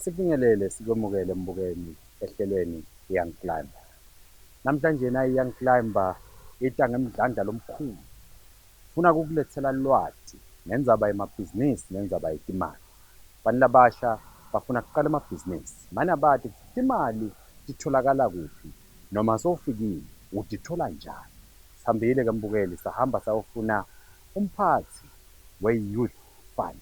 Asibingelele sikwemukele mbukeni ehlelweni Young Climber. Namhlanje na Young Climber itanga emdlandla lomkhulu. Funa ukukulethela lwazi ngenzaba yemabhizinisi nenzaba yetimali. Abantu labasha bafuna ukuqala amabhizinisi. Mana bathi imali itholakala kuphi noma sowufikile utithola njani. Sihambile ke mbukeli sahamba sayofuna umphathi we-youth fund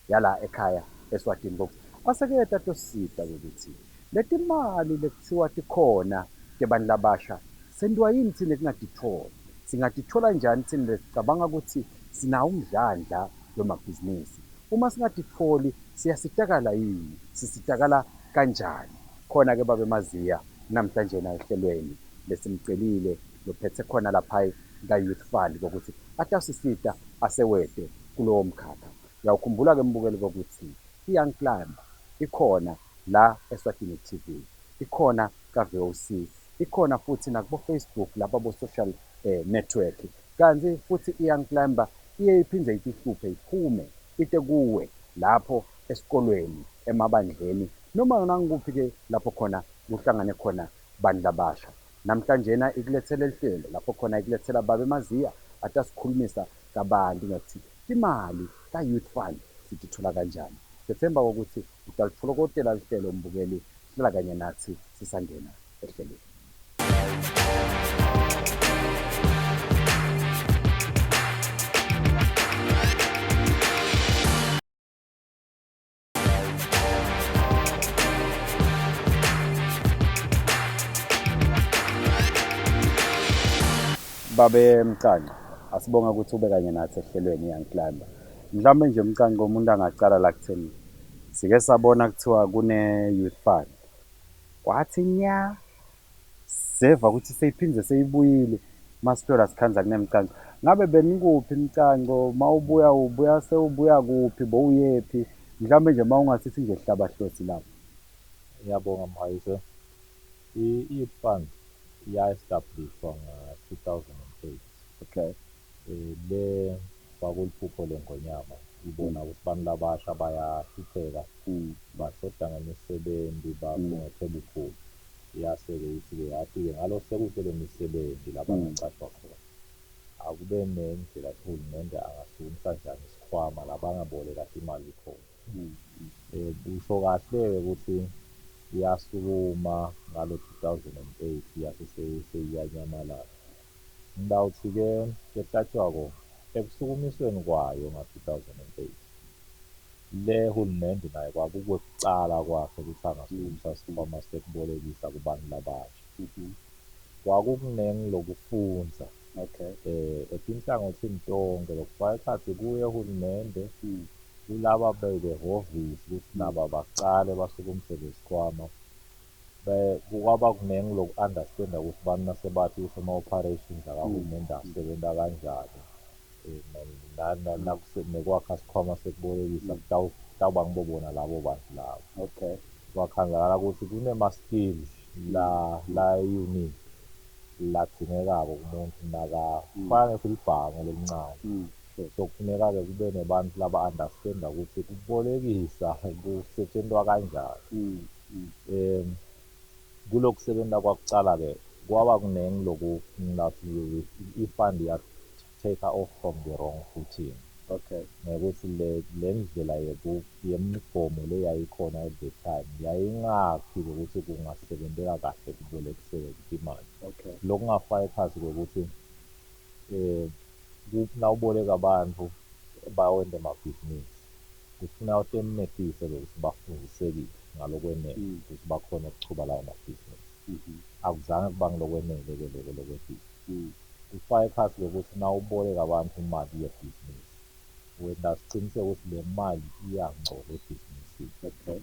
yala ekhaya Eswatini ngoku. Aseke tatosita ukuthi leti mali lekuthiwa tikhona kebantu labasha sendiwa yini thina kungatithola. Singatithola njani thina lesicabanga ukuthi sinawo umdlandla lomabhizinisi. Uma singatitholi siyasitakala yini, sisitakala kanjani. Khona ke babe Maziya namhlanje na ehlelweni lesimcelile lophethe khona lapha ka youth fund ukuthi atasisita asewede kulowo mkhakha. Uyawukhumbula ke mbukeli ukuthi i-Young Climber ikhona la Eswatini TV, ikhona ka-VOC, ikhona futhi nakubo Facebook lapha bo social network. Kanti futhi i-Young Climber iye iphinde ihluphe iphume ite kuwe lapho esikolweni emabandleni noma nangikuphi ke lapho khona kuhlangane khona bantu labasha. Namhlanje na ikulethela lihlelo lapho khona ikulethela babe Maziya atasikhulumisa kabanti ngathi imali ka youth fund sitithola kanjani. Sethemba ukuthi utalitholokotela lihlelo mbukeli hlala kanye nathi sisangena ehlelweni. Babe Mcango, asibonga ukuthi ube kanye nathi ehlelweni Young Climber. Mhlawumbe nje Mcango umuntu angacala la kutheni sike sabona kuthiwa kune youth fund. Kwathi nya seva ukuthi seyiphindze seyibuyile masithola sikhanza kunemcango. Ngabe benikuphi Mcango mawubuya sewubuya kuphi bowuyephi mhlawumbe nje mawungasithi nje hlaba hlosi lapho. Ngiyabonga Bhekizwe. I-youth fund ya-establishwa nga-2008. Okay. Le kwakuliphupho lengonyama ibona ukuthi abantu labasha bayahlupheka bashoda ngemisebenzi bakhungethe bukhulu. Yase-ke ithi-ke yathi-ke ngalo sekude le misebenzi la bangaqashwa khona akube nendlela uhulumende angasukumisa njani isikhwama la bangaboleka imali khona. Kusho kahle-ke ukuthi yasukuma ngalo 2008 yase seyiyanyamalala. Ngidawuthi-ke kehlatshwako ekusukumisweni kwayo nga-2008 le hulumende naye kwakukwekucala kwakhe ukuthi angasukumisa isikhwama sekubolekisa kubantu labasha. Kwakukunengi lokufunza etinhlangothini tonke lokufaka ekhathi kuye uhulumende kulaba behhovisi ukuthi nabo bacale basukumise lesikhwama. Kwaba kunengi loku-understanda ukuthi abantu nasebathi ukuthi ama-operations akahulumende asebenza kanjani. Nekwakha isikhwama sekubolekisa kutawuba ngibobona labo bantu labo. Kwakhangelakala ukuthi kunema-skills la unique ladingekako kumuntu nakafane kulibhange elincane. So kufuneka-ke kube nebantu laba-understanda ukuthi kubolekisa kusetshenzwa kanjani. Kulokusebenza kwakucala-ke kwaba kunengi loku ngathi i-fund ya-take off from the wrong footing. Ngokuthi le ndlela yemigomo le yayikhona at the time yayingakhi-ke ukuthi kungasebenzeka kahle kubolekiseke imali. Lokungafaka ekhathi kokuthi nawuboleka abantu bawenze amabhizinisi kufuna utemnetise ukuthi bafundisekile ngalokwenele ukuthi bakhona ukuchuba lawo mabhizinisi. Akuzange kuba ngilokwenele-ke lokwefisa. Kufaka ekhathi lokuthi nawuboleka abantu imali yebhizinisi wena siciniseke ukuthi le mali iyangcola ebhizinisini.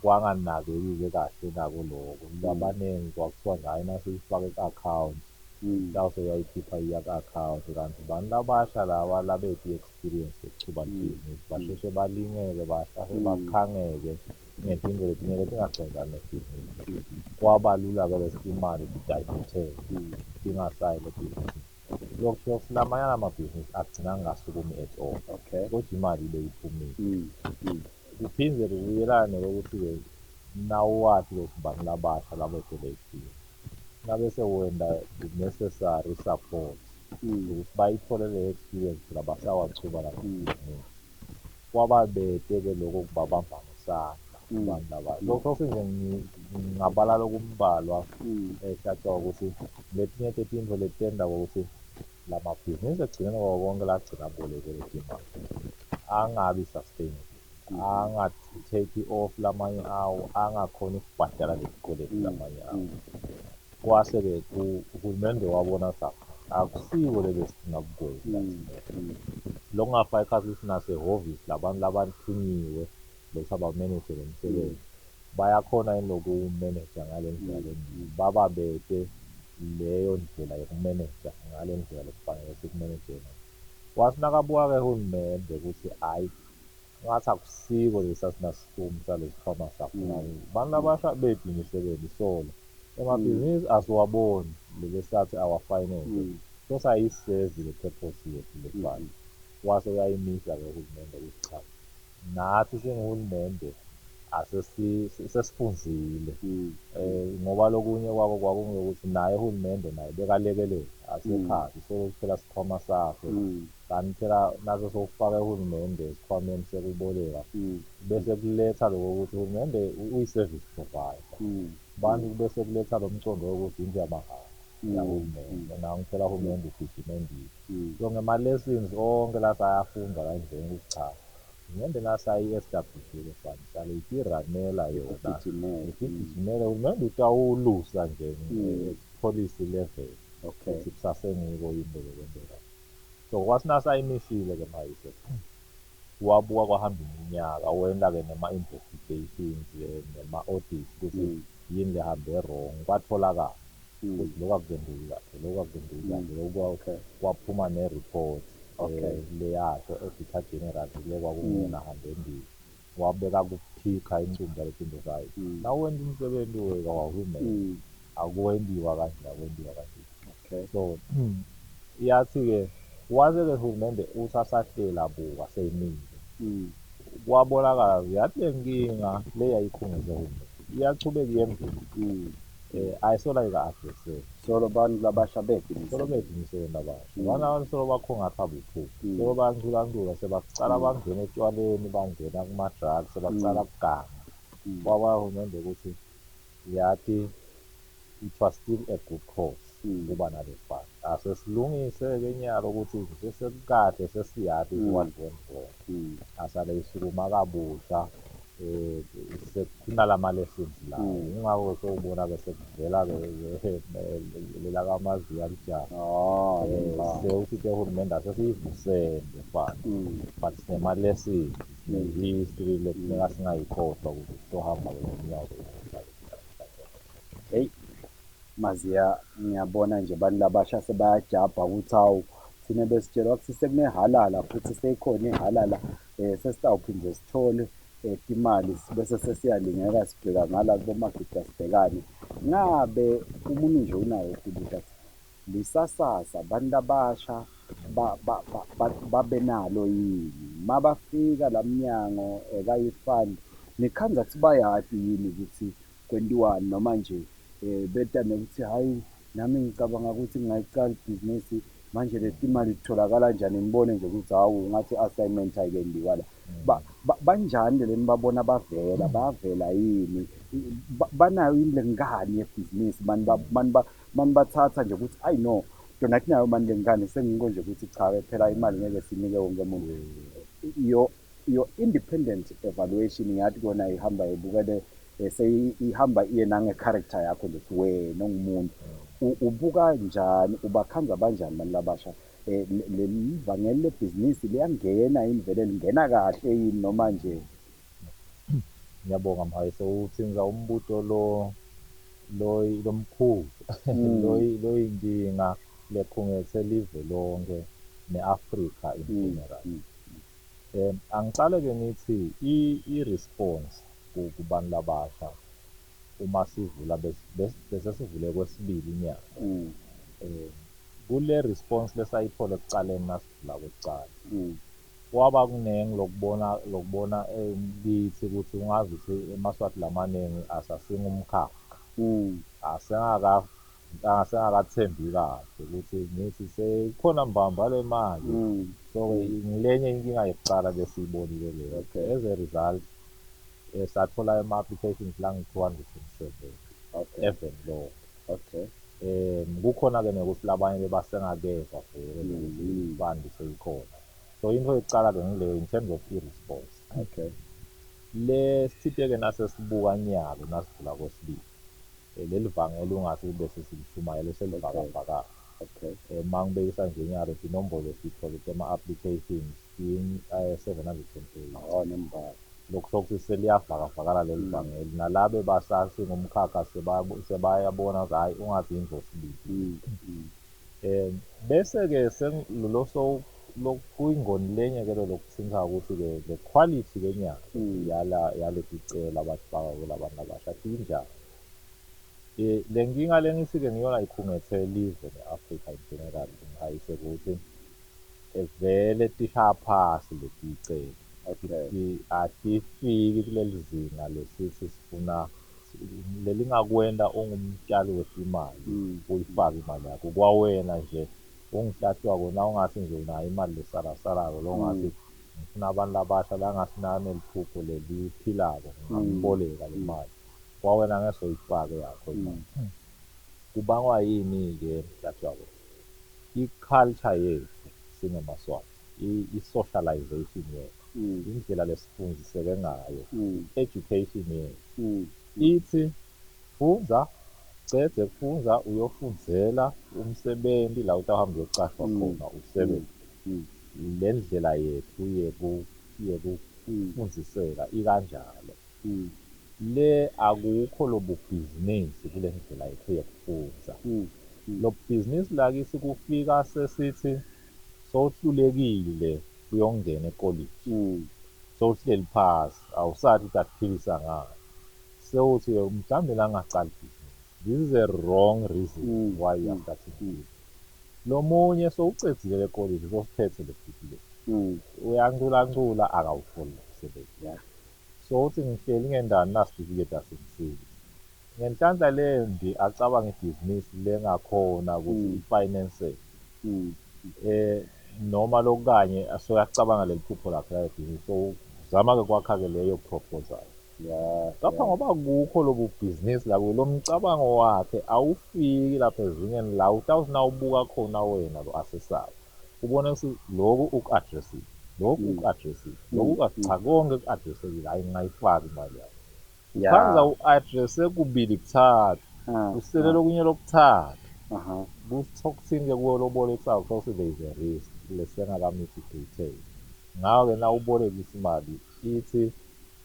Kwanganakeki-ke kahle nako lokho. Abaningi kwakuthiwa nje hhayi nasuyifake ku-account mhlawumbe yayikhipha iya-account kanti abantu labasha laba labethi i-experience yokuchuba ibhizinisi basheshe balingeke bahlale bakhangeke ngezinto lezinye tingacenzani nebhizinisi. Kwaba lula-ke bese imali idayivetheke ingasayi le bhizinisi. Lokusho ukuthi lamanye amabhizinisi agcina angasukumi at all. Kodwa imali beyiphumile. kuphinde kubuyelane ukuthi-ke nawathi besibani labasha labethelekile ngabe sewenda necessary support ukuthi bayithole le experience labasawachuba lababhizinisi kwababede-ke lokho kubabamba ngesandla abantu laba lokho senje ngingabalala okumbalwa ehlatshwa ukuthi letinye tetinto letenda ukuthi lamabhizinisi egcineni kwabo konke lagcina abolekele imali angabi sustainable angatake off lamanye awo angakhoni ukubhadala lezikweletu lamanye awo kwase-ke uhulumende wabona akusiko lebesidinga bukwenzi lokungafaka ikhathi sinasehhovisi labantu labathunyiwe lokuthi abameneje lo msebenzi bayakhona yini lokuwumeneja ngale ndlela bababeke leyo ndlela yokumeneja ngale ndlela lokufanele sikumenejele wathi nakabuka-ke uhulumende ukuthi hhayi ngathi akusiko lesasinasisitumu salesikhwama safunani abantu labasha bethu imisebenzi solo emabhizinisi asiwaboni lebesathi our-finance so sayisezi le-purpose yethu lebhali wase uyayimisa-ke uhulumende ukuthi cha nathi singuhulumende sesifunzile ngoba lokunye kwako kwakungeyokuthi naye uhulumende naye bekalekelele asekhathi sokuphela sikhwama sakhe kanti phela naso sokufaka uhulumende esikhwameni sekuboleka bese kuletha lokho ukuthi uhulumende uyi-service provider bantu bese kuletha lo mcondo wokuthi into yamahhala yahulumende nangiphela uhulumende ugijima endile so ngema-lessons onke la sayafunda la endleni ukuthi cha uhulumende nasayi-establish-ile fani hlale iranela yona igijimele uhulumende utawulusa nje policy level ukuthi kusasengiko into zokwenzeka so kwasinasayimisile-ke mayise wabuka kwahamba iminyaka wenda-ke nema-investigations nema-audits ukuthi yini lehambe wrong kwatholakala ukuthi lokhu akuzendeki kahle lokhu akuzendeki kahle lokhu kwaphuma ne-report leyasho editor general kule kwakungena hambe endile wabeka kuphikha incumbi yalezinto zayo nawuwenza umsebenzi wahulumende akuwendiwa kanje akwendiwa kanje so iyathi-ke waze-ke uhulumende usasahlela buka seyimile kwabonakala yathi le nkinga le yayikhungeze uhulumende iyachubeka iyembili ayisona ika-adresseki solo bantu labasha solo bediniseleni abasha abanye abantu solo bakhongathi abuphuphi solo bayanculancula sebacala bangena etshwaleni bangena kuma-drugs sebacala kuganga kwaba uhulumende ukuthi yathi it was still a good cause kuba nale fund asesilungise-ke nyalo ukuthi sesekade sesiyazi what went wrong asale isukuma kabusha kunalama-lessons lawo ingako sowubona-ke sekuvela-ke lela kamaziya lijaha sewuthi-ke uhulumende asesiyivusele fund but sinema-lessons ne-history lefuneka singayikhohlwa ukuthi sohamba ngeminyaka hey Maziya ngiyabona nje abantu labasha sebayajabha ukuthi hawu thina besitshelwa ukuthi sekunehalala futhi seyikhona ihalala sesitawuphinde sithole imali bese sesiyalingeka sibheka ngala kubomagida sibhekane ngabe umuntu nje unayo ukuthi lisasasa abantu abasha babenalo yini mabafika lamnyango ka-youth nikhanza kuthi bayaphi yini ukuthi kwentiwani noma nje beta nokuthi hayi nami ngicabanga ukuthi ngingayicala ibhizinisi manje le timali zitholakala kanjani ngibone nje ukuthi hawu ngathi assignment ayikendiwa la banjani le babona bavela yini banayo indlengane yebhizinisi mani bathatha nje ukuthi ayi no yona kunayo mani lengane sengiko nje ukuthi cha phela imali ngeke sinike wonke umuntu your independent evaluation ngathi kona ihamba ibukele seyihamba iye nange-character yakho nje ukuthi wena ungumuntu ubuka njani ubakhanza banjani abantu labasha lelivangeli lebhizinisi liyangena indlela lingena kahle yini noma nje ngiyabonga mhayise uthinza umbuto lo mkhulu lo yinkinga lekhungethe live lonke ne-Afrika in general angicale-ke ngithi i-response kubantu labasha uma sivula bese sivule kwesibili inyanga kule response lesayithola ekucaleni nasivula kwekucala kwaba kuningi lokubona kithi ukuthi ungazi ukuthi emaswati lamaningi asasingumkhakha asengakathembi kahle ukuthi ngithi sekhona mbamba le mali. So ngilenye inkinga yokucala besiyibonile leyo. As a result sathola ama-applications langu-207 even lo. Kukhona-ke nokuthi labanye bebasengakezwa vele nokuthi i-fund seyikhona. So into yokucala-ke ngileyo in terms of i-response. Le sithike nase sibuka nyalo nasivula kwesibili. Leli vangelo ungase bese silishumayela selivakavaka. Uma ngibekisa nje nyalo inombolo siyithole ama-applications 708. Lokhu sokuthi seliyavakavakala leli vangelo nalabe basasingumkhakha sebayabona ukuthi hhayi ungathi indlosibili. Bese-ke kuyingoni lenye-ke lokuthinta ukuthi-ke the quality-ke nyalo yaleli celo abasifaka kulabantu abasha injani. Le nkinga le ngithi-ke ngiyona ikhungethe ilizwe ne-Afrika in general ngayise ukuthi vele tisha phasi leti celo. Atifiki kuleli zinga lesithi sifuna lelingakwenda ungumtshali wetimali uyifake imali yakho kwawena nje ungihlahlwa kona ungathi nje unayo imali lesalasalayo lo ngathi ngifuna abantu labasha la ngasinane liphupho leliphilako ngingamboleka le mali kwawena ngeke soyifake yakho imali. Kubangwa yini-ke mhlahlwa kona i-culture yethu singemaswati i-socialization yethu indlela lesifundiseke ngayo i-education yethu ithi funza cede kufundza uyofundzela umsebenti la utawuhamba uyocashwa khona usebenze. Le ndlela yethu yekufundziseka ikanjalo. Le akukho lobubhizinisi kule ndlela yethu yekufundza. Lobubhizinisi lakisi kufika sesithi sowuhlulekile uyongena ekoliji. Sowuhleli phasi awusathi ukuthi asiphilisa ngani. Sewuthi mhlawumbe la ngingacala ibhizinisi. This is a wrong reason why you are starting business. Lo munye sowucedzile ekoliji sosiphethe le bhizinisi. Uyancula akawutholi umsebenzi. So uthi ngihleli ngendani nasitifiketi asimsile. Ngenhlanhla lembi acabanga ibhizinisi lengakhona ukuthi ifinance noma lokanye asoyacabanga leli phupho lakhe la ibhizinisi. So uzama-ke kwakha-ke leyo proposal. Lapha ngoba kukho lobu bhizinisi labo lo mcabango wakhe awufiki lapha ezingeni la utawuthi nawubuka khona wena lo asesayo ubone ukuthi lokhu uku-addressile lokhu uku-addressile lokhu cha konke ku-addressekile hhayi ngingayifaki imali yakho. Ukhanza u-addresse kubili kuthathu uselele okunye lokuthathu kuthini-ke kuwo lobolekisayo kuthiwa there is a risk lesengakamitigate. Ngawo-ke na ubolekisa imali ithi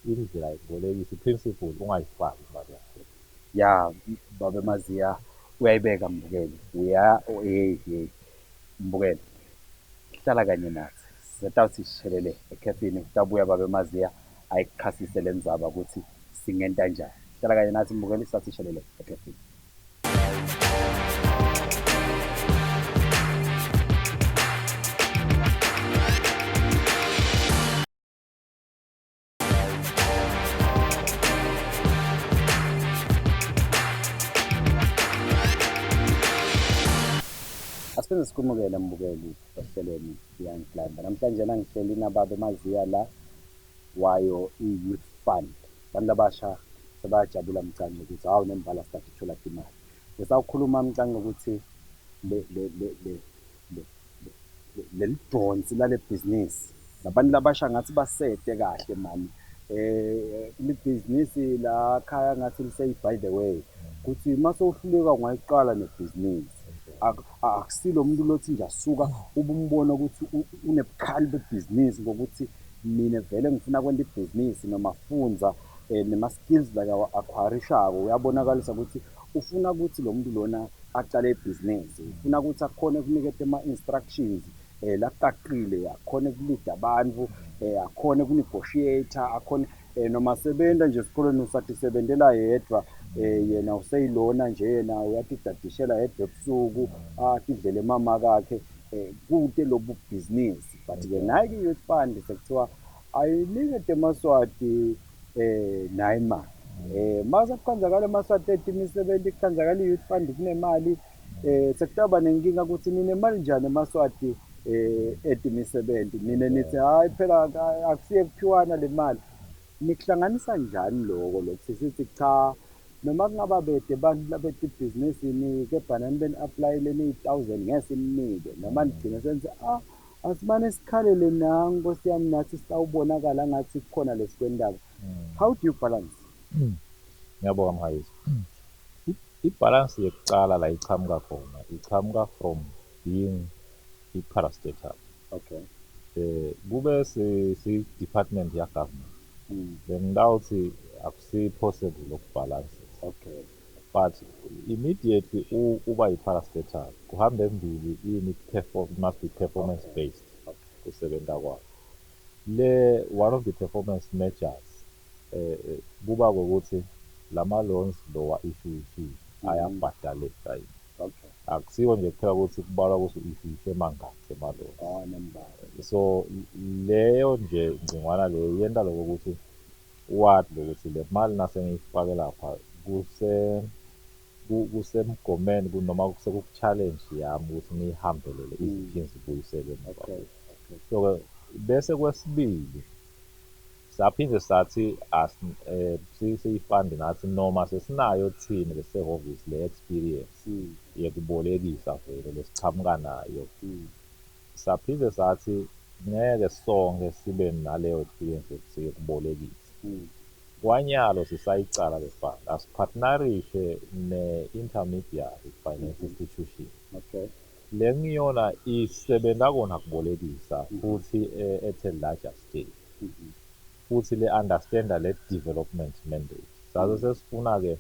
indlela yokubolekisa i-principle ungayifaki imali yakho. Ya Baba Maziya uyayibeka mbukeli mbukeli hlala kanye nathi sizatawuthi sishelele ekhefini utabuya Baba Maziya ayikhasise le ndzaba ukuthi singenta kanjani. Hlala kanye nathi mbukeli sathi sishelele ekhefini. Asiphinde sikumukele mbukeli ehlelweni Young Climber. Namhlanje nangihleli naBaba Maziya la wayo i-Youth Fund. Abantu abasha sebajabula mcanga ukuthi hawu nembala start ithola imali. Besawukhuluma mcanga ukuthi leli donsi lale business nabantu labasha ngathi basete kahle mani. Libhizinisi la khaya ngathi lisay by the way ukuthi mase uhluleka ungayiqala nebhizinisi. Akusilo umuntu lothi nje asuka ubumbona ukuthi unebukhali bebhizinisi ngokuthi mina vele ngifuna kwenda ibhizinisi noma funza nema skills la acquirishako uyabonakalisa ukuthi ufuna ukuthi lo muntu lona aqale ibhizinisi ufuna ukuthi akhone ukunikeza ama-instructions laqaqile akhone ukulida abantu akhone ukunegotiate akhone noma sebenza nje esikoleni usathi sebenzela yedwa yena useyilona nje yena uyathi dadishela yedwa ebusuku athi idlele mama kakhe kude lobu business but-ke nayo-ke i-youth fund sekuthiwa ayinikete eMaswati nayo imali. Mase kukhonzakala eMaswati ethi imisebenzi kukhonzakala i-youth fund kunemali sekutaba nenkinga ukuthi ninemali njani eMaswati ethi imisebenzi nina nithi hayi phela akusiye kuphiwana le mali. Nikuhlanganisa njani lokho sithi cha noma kungaba bede abantu labethu ibhizinisini kepha nani beni-aplayele niyi-1,000 ngeke simnike noma nigcine senze asimane sikhalele nangu Nkosi yami nathi sitawubonakala ngathi kukhona lesikwendayo. How do you balance? Ngiyabonga Mhayisi. Ibhalansi yokucala la ichamuka from being i-parastatal. Okay. Kube si-department ya-government. Bengidawuthi akusi-possible ukubhalansisa. Okay. But immediately uba yi-parastatal kuhamba embili must be performance based kusebenza kwayo. One of the performance measures kuba ukuthi lama loans lowa issue ayabhadaleka yini. Okay. Akusiwo nje kuphela ukuthi kubalwa ukuthi u-issue mangaki emaloni. So leyo nje ngcingwana leyo yenta lokho ukuthi wathi ukuthi le mali nase ngiyifake lapha kusemgomeni noma kuchallenge yami ukuthi ngiyihambelele iziphinde zibuyisele emva. So bese kwesibili saphinde sathi siyifandi nathi noma sesinayo thina lesehhovisi le-experience yekubolekisa vele lesichamuka nayo. Saphinde sathi ngeke sonke sibe naleyo experience yekubolekisa. Kwanyalo sisayicala le fund asipartnerishe ne-intermediary finance institution. Okay. Le ngiyona isebenza kona kubolekisa futhi at a larger scale. Futhi le-understanda le-development mandate. Saze sesifuna-ke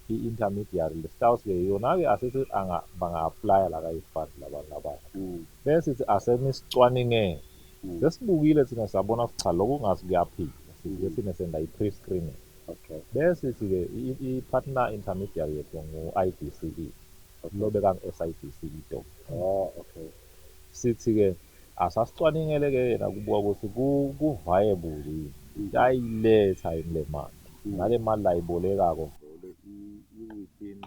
i-intermediary lesitawusi-ke yona-ke asithi banga-aplya la kayi-fund labantu abasha. Bese sithi asenisicwaningele. Sesibukile thina sabona ukuthi cha lokhu ngathi kuyaphila. Sithi thina senza i-pre-screening. Okay. Bese sithi-ke i-partner intermediary yethu ngu-IDCE. Lobeka ngu-SIDC ito. Okay. Sithi-ke asasicwaningele-ke yena kubuka ukuthi ku-viable yini. Ayiletha yini le mali. Nale mali la ibolekako vele i-within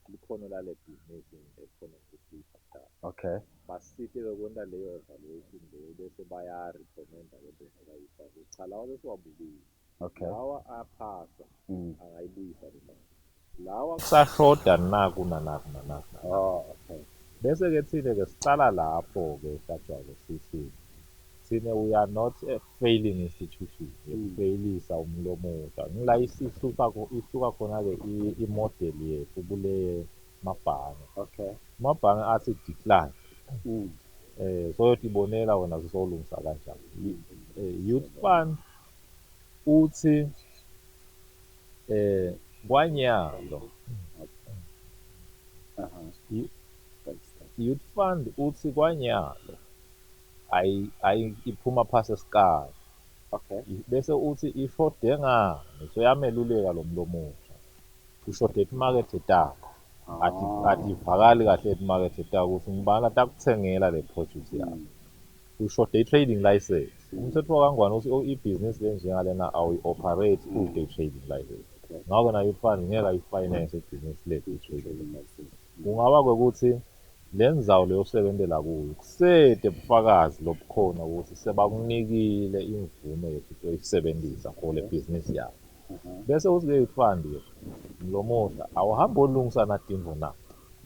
likhono lale bhizinisi ekhona ukuthi liyibhadale. Okay. Basithi-ke kwenta leyo evaluation leyo bese baya-recommenda-ke bese bayifake. Cha lawa besiwabukile. Okay. Lawa aphasa angayibuyisa le mali. Lawa kusashoda naku nanaku. Okay. Bese-ke thina-ke sicala lapho-ke sajwayele sithi thina we are not a failing institution yokufeyilisa umlomusa. Ngila ihluka khona-ke imodeli yethu kule mabhange. Okay. Amabhange athi decline. Soyotibonela wena zizolungisa kanjani. Youth fund uthi kwanyalo youth fund uthi kwanyalo iphuma phasi esikali. Okay. Bese uthi ishode ngani soyameluleka lo mlomusha. Ushode emakethe takho. Ativakali kahle emakethe takho ukuthi ngibani atakuthengela le produce yakho. Ushode i-trading license. Umthetho wakangwane uthi ibhizinisi lenjengalena awi-operate ude i-trading license. Ngakho na youth fund ngeke ayifinance ibhizinisi lethu i-trading license. Kungaba ukuthi le ndzawo leyo sebentela kuyo kusede bufakazi lobukhona ukuthi sebakunikile imvume yokuthi uyisebenzisa for le business yakho. Bese uthi ke youth fund mlomusha awuhamba olungisa natimvo na.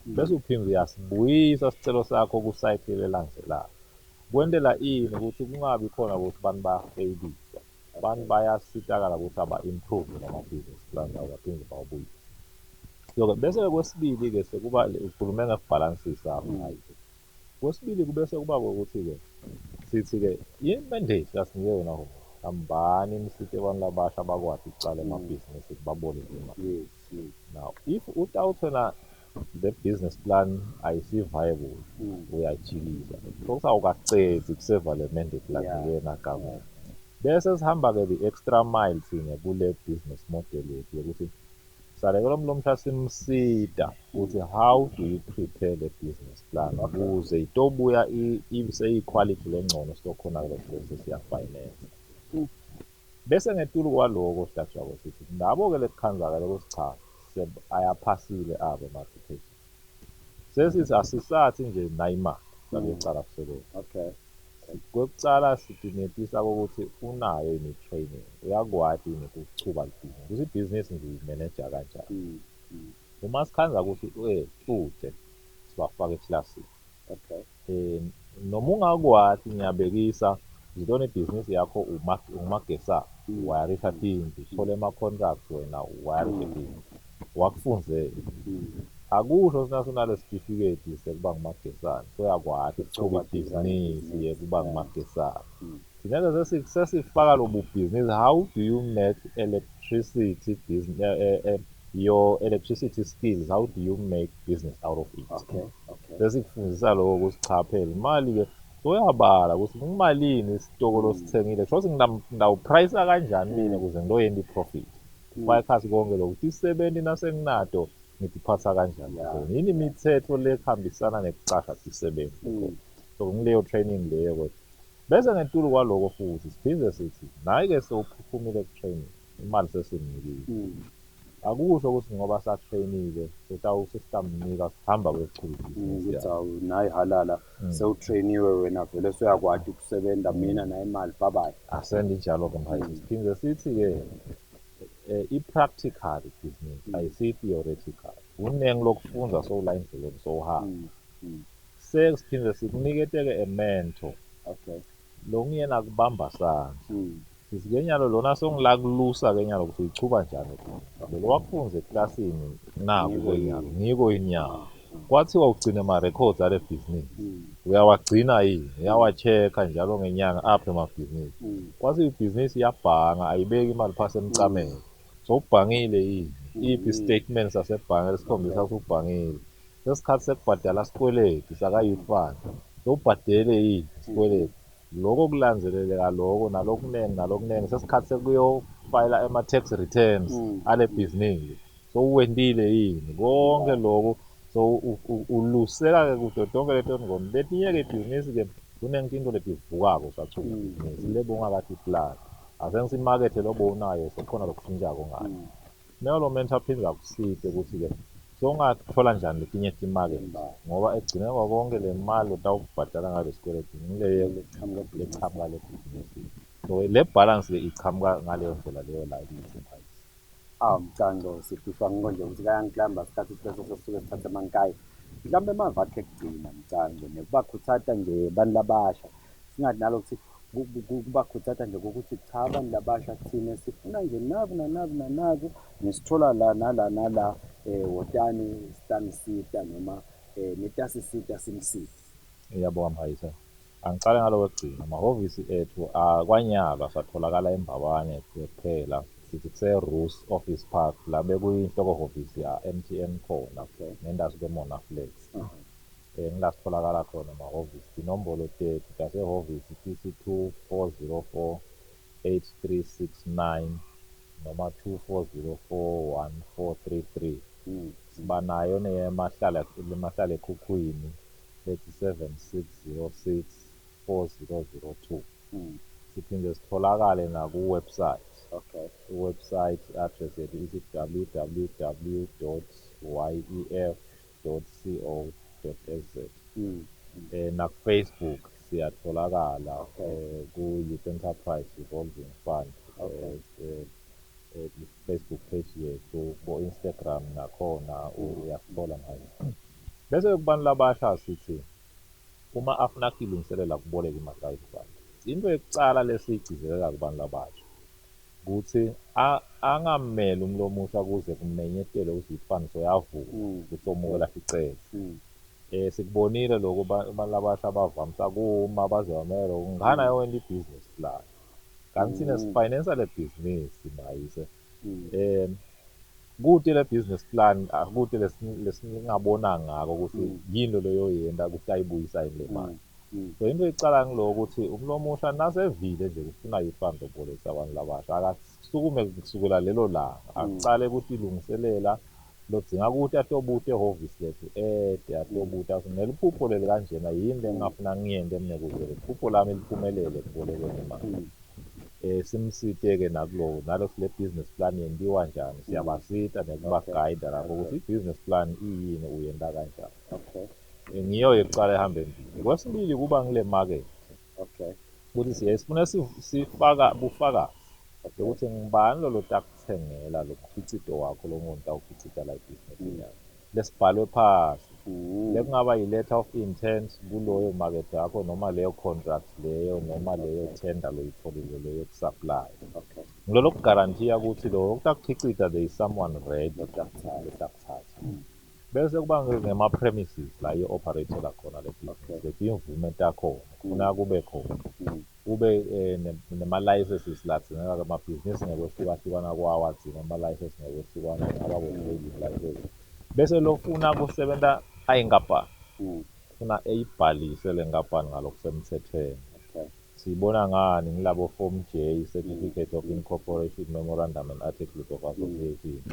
Bese uphinde uyasibuyisa sicelo sakho ku-cycle elandelayo. Kwendela ini ukuthi kungabi khona ukuthi abantu bayafeyilisa. Abantu bayasitakala ukuthi aba-improve nama-business plans abo baphinde bawabuyise. So bese kwesibili-ke sekuba ukhulume ngekubhalansisa ngayo. Kwesibili kubese kuba ukuthi-ke sithi-ke i-mandate yasinike yona hambani nisithi abantu labasha bakwazi ukucala amabhizinisi baboleke imali. Now if utawuthena the business plan ayisi-viable uyajikisa. Sokusawukacedzi kuseva le mandate lanike na government. Bese sihamba-ke the extra mile thina kule business model yethu yokuthi sale lo mhla simsida ukuthi how do you prepare the business plan ukuze itobuya iseyiquality lengcono sokhona ke process ya finance. Bese ngetulu kwaloko sihlashako sithi nabo ke lekukhanzakala ukuthi cha ayaphasile abo ama-application. Sesithi asisathi nje nayimali sabeyocala kusebenza. Okay. Kokucala sidingetisa ukuthi unayo yini training, uyakwati yini ukuchuba ibhizinisi, ukuthi ibhizinisi ngiyimeneja kanjani. Uma sikhanza ukuthi ute sibafaka eklasini. Okay. Noma ungakwati ngiyabekisa zitona ibhizinisi yakho umagesa wayarisha tindi, uthole ama-contract wena wayarisha tindi, wakufunzele. Akusho sinale certificate sekuba ngumagesana soyakwati ukuchuba ibhizinisi yekuba ngumagesana. Thina sesifaka lobu bhizinisi, how do you make electricity business, your electricity skills, how do you make business out of it? Okay. Sesikufundisa lokho ukuthi cha phela imali ke soyabala ukuthi imalini isitoko losithengile shothi ngidawuprice kanjani mina ukuze ngiyoyenda iprofit. Fayikhasi konke lokho ukuthi isebenzi nasenginato ngidiphatha kanjani. Yini imithetho lekuhambisana nekucasha isebenzi. So ngileyo training leyo kodwa. Bese ngetulu kwaloko futhi siphinde sithi naye ke sewuphuphumile ku-training imali sesimnikile. Akusho ukuthi ngoba satrainile sesitamnika sihamba kwechuba ibhizinisi yakho. Nayi halala sewutrainiwe wena vele soyakwati ukusebenza mina nayo imali babayi. Asendi njalo ke manje. Siphinde sithi ke i-practical business ayisi-theoretical. Uningi lokufunda sowula endleleni sowuhamba. Sesiphinde sikunikete-ke mentor. Okay. Lo nguyena kubamba sandla. Sithi kenyalo lona songila kulusa kenyalo ukuthi uyichuba njani. Lo wakufunza eklasini naku kwenyalo ngiko inyalo. Kwathiwa ugcine ama-records ale bhizinisi. Uyawagcina yini? Uyawa-check-a njalo ngenyanga apha emabhizinisi. Kwathiwa ibhizinisi iyabhanga ayibeki imali phasi emcameni. So ubhangile yini? Iphi i-statement sasebhange lesikhombisa ukuthi ubhangile. Sesikhathi sekubhadala sikweleti saka-youth fund. So ubhadele yini isikweleti? Lokho kulandeleleka lokho nalokunengi sesikhathi sekuyofayila ama-tax returns ale bhizinisi. So uwendile yini? Konke lokho so uluseka-ke kude tonke leto ngoma. Letinye-ke ibhizinisi-ke kunenkinto letivukako usachuba ibhizinisi lebo ungakathi plan. Asengithi imakethe lobo unayo sekhona lokushintshako ngayo. Melo lo mentor aphinde akuside ukuthi-ke songathola njani letinye timakethe ngoba egcineni konke le mali utawubhadala ngale sikweleti ngileyo lechamuka le bhizinisi. So le balance-ke ichamuka ngaleyo ndlela leyo la kithi. Mcango sifishwa ngonje ukuthi kayangihlamba isikhathi bese sesuke sithathe amankayi. Mhlambe emava akhe kugcina Mcango nekubakhuthaza nje abantu labasha. Singathi nalo ukuthi kubakhuthaza nje ukuthi cha abantu labasha thina sifuna nje naku nesithola la nala wotani stanisita noma netasisita simsita. Yabo Mhayisa. Angicale ngalo kugcina amahhovisi ethu kwanyalo asatholakala eMbabane kuphela. Sithi kuse-Roos Office Park la bekuyinhloko office ya MTN khona nendawo kwe-Mona Flex. Ngila sitholakala khona amahhovisi. Inombolo 30 tasehhovisi TC 2404 8369 noma 2404 1433. Sibanayo nemahlala ekhukhwini lethi 7606 4002. Siphinde sitholakale naku-website. Okay. I-website address yethu ithi www.yef.co.za. Naku-Facebook siyatholakala ku-Youth Enterprise Revolving Fund. Facebook page yethu bo-Instagram nakhona uyasithola ngayo. Bese kubantu labasha sithi uma afuna kulungiselela kuboleka imali fund. Into yokucala lesiyigcizelela kubantu labasha ukuthi angamele umlomusha kuze kumenyetele ukuthi ifund soyavuka ukuthi omukela sicela. Sikubonile lokho abantu labasha abavamisa kuma bazomela ngihana yona i-business plan. Kanti thina sifinance le business Mhayisa. Kude le business plan akude lesingabona ngako ukuthi yini leyo yenda ukuthi ayibuyisa ile mali. So into icala ngiloko ukuthi umlo omusha nasevile nje ufuna i-fund zokubolekisa abantu labasha akasukume kusukela lelo langa acale ukuthi ilungiselela lodzinga ukuthi atobute ehhovisi lethu atobute asunela iphupho leli kanjena yini lengingafuna ngiyente mina ukuze le phupho lami liphumelele ekubolekweni imali. Simsite-ke naloku le business plan yenziwa njani siyabasita nekubagayida lapho ukuthi i-business plan iyini uyenta kanjani. Ngiyo-ke kucala ehambe endlini. Kwesibili kuba ngile market ukuthi sifune sifaka bufakazi ukuthi ngibani lolo takuthengela lo mkhicito wakho lo muntu awukhicita la ibhizinisi yakho lesibhalwe phasi lekungaba yi-letter of intent kuloyo market yakho noma leyo contract leyo noma leyo tender loyitholile leyo kusupply. Ngilolo kugarantiya ukuthi lo okutakukhicita there is someone ready lokuthatha. Bese kuba ngema-premises la i-operator khona le business lethi imvume takhona kufuna kube khona kube nema-licenses ladingeka amabhizinisi ngokwehlukahlukana kwawo adinga ama-license ngokwehlukana ngaba bo-trading license. Bese lofuna kusebenta ayinkampani funa eyibhalise le nkampani ngalokusemthethweni. Siyibona ngani ngilabo Form J, Certificate of Incorporation, Memorandum and Articles of Association.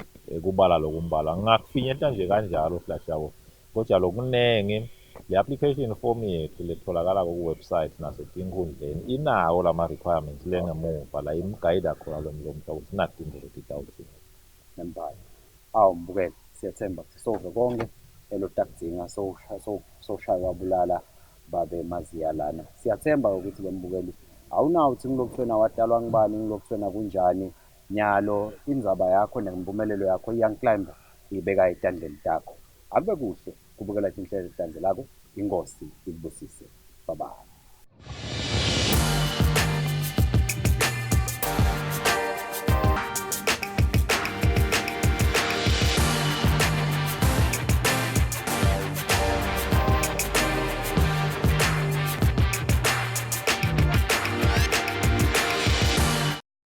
Kubala lokumbala ngingakufinyeta nje kanjalo flash yabo kodwa lokunenge le application form yethu letholakala ku-website nasetinkundleni inawo lama-requirements lengemuva la imgayida khona lo mlomusha ukuthi nadingo ukuthi itawuthini nembala. Awu Mbukeli, siyathemba ukuthi sove konke elotakudzinga soshaya wabulala babe Maziya lana. Siyathemba ukuthi ke Mbukeli awunawo ukuthi ngilokuthwena wadalwa ngibani ngilokuthwena kunjani nyalo indzaba yakho nempumelelo yakho i-Young Climber ibeka etandleni takho. Akube kuhle kubukela inhlelo etandle lakho. Inkosi ikubusise. Bye bye.